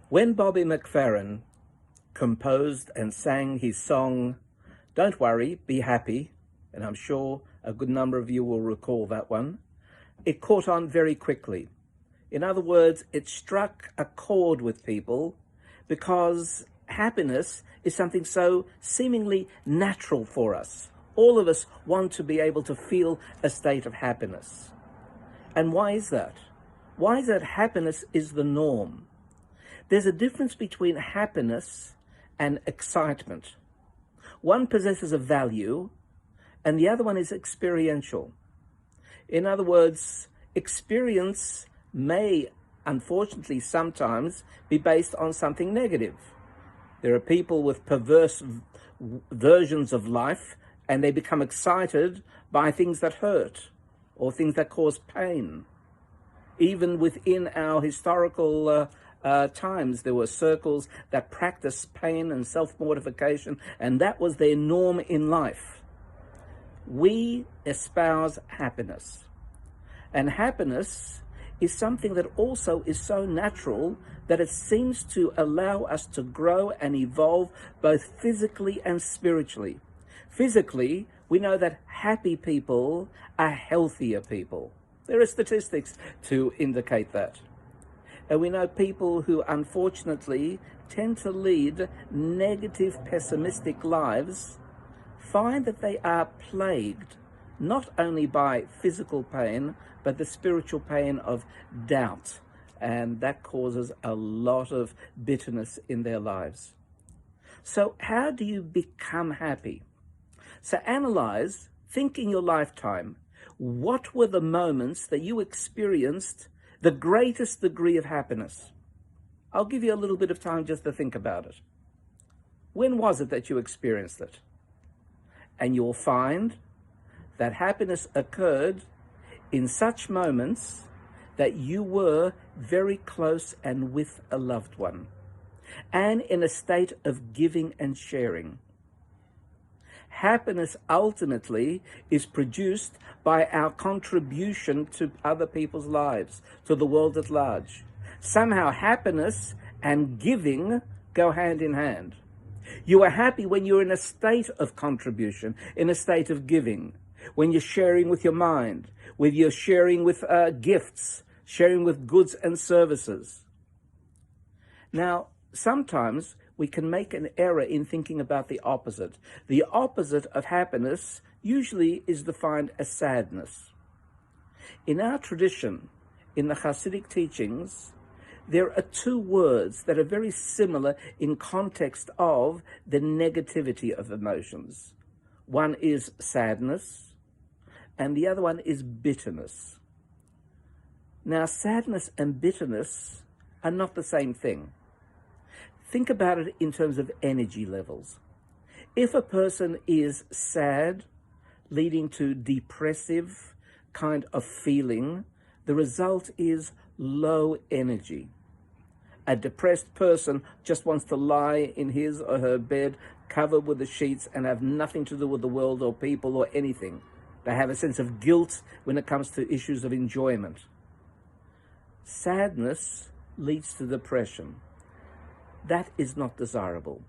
When Bobby McFerrin composed and sang his song, Don't Worry, Be Happy, and I'm sure a good number of you will recall that one, it caught on very quickly. In other words, it struck a chord with people because happiness is something so seemingly natural for us. All of us want to be able to feel a state of happiness. And why is that? Why is that happiness is the norm? There's a difference between happiness and excitement. One possesses a value and the other one is experiential. In other words, experience may, unfortunately, sometimes be based on something negative. There are people with perverse versions of life and they become excited by things that hurt or things that cause pain. Even within our historical times, there were circles that practiced pain and self-mortification, and that was their norm in life. We espouse happiness. And happiness is something that also is so natural that it seems to allow us to grow and evolve both physically and spiritually. Physically, we know that happy people are healthier people. There are statistics to indicate that. And we know people who unfortunately tend to lead negative, pessimistic lives find that they are plagued not only by physical pain, but the spiritual pain of doubt. And that causes a lot of bitterness in their lives. So how do you become happy? So analyze, think in your lifetime, what were the moments that you experienced the greatest degree of happiness? I'll give you a little bit of time just to think about it. When was it that you experienced it? And you'll find that happiness occurred in such moments that you were very close and with a loved one, and in a state of giving and sharing. Happiness ultimately is produced by our contribution to other people's lives, to the world at large. Somehow happiness and giving go hand in hand. You are happy when you're in a state of contribution, in a state of giving, when you're sharing with your mind, when you're sharing with gifts, sharing with goods and services. Now, sometimes we can make an error in thinking about the opposite. The opposite of happiness usually is defined as sadness. In our tradition, in the Hasidic teachings, there are two words that are very similar in context of the negativity of emotions. One is sadness, and the other one is bitterness. Now, sadness and bitterness are not the same thing. Think about it in terms of energy levels. If a person is sad, leading to depressive kind of feeling, the result is low energy. A depressed person just wants to lie in his or her bed, covered with the sheets, and have nothing to do with the world or people or anything. They have a sense of guilt when it comes to issues of enjoyment. Sadness leads to depression. That is not desirable.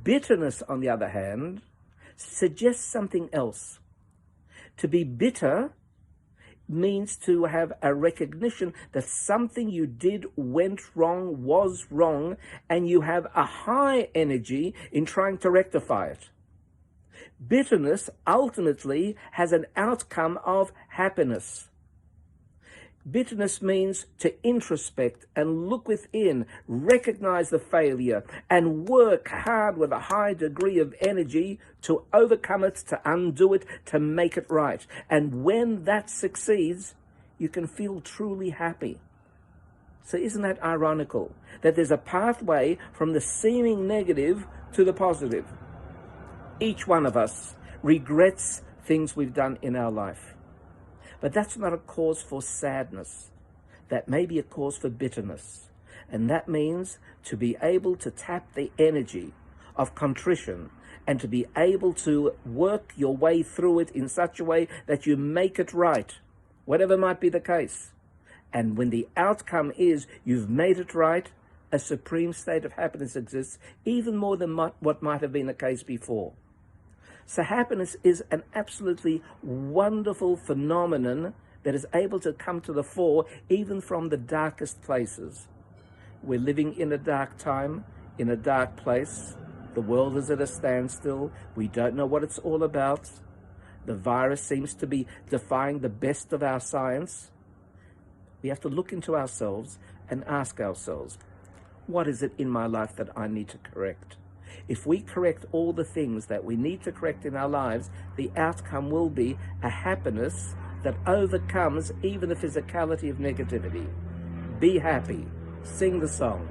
Bitterness, on the other hand, suggests something else. To be bitter means to have a recognition that something you did went wrong, was wrong, and you have a high energy in trying to rectify it. Bitterness ultimately has an outcome of happiness. Bitterness means to introspect and look within, recognize the failure, and work hard with a high degree of energy to overcome it, to undo it, to make it right. And when that succeeds, you can feel truly happy. So isn't that ironical? That there's a pathway from the seeming negative to the positive. Each one of us regrets things we've done in our life. But that's not a cause for sadness. That may be a cause for bitterness. And that means to be able to tap the energy of contrition and to be able to work your way through it in such a way that you make it right, whatever might be the case. And when the outcome is you've made it right, a supreme state of happiness exists, even more than what might have been the case before. So happiness is an absolutely wonderful phenomenon that is able to come to the fore even from the darkest places. We're living in a dark time, in a dark place. The world is at a standstill. We don't know what it's all about. The virus seems to be defying the best of our science. We have to look into ourselves and ask ourselves, what is it in my life that I need to correct? If we correct all the things that we need to correct in our lives, the outcome will be a happiness that overcomes even the physicality of negativity. Be happy. Sing the song.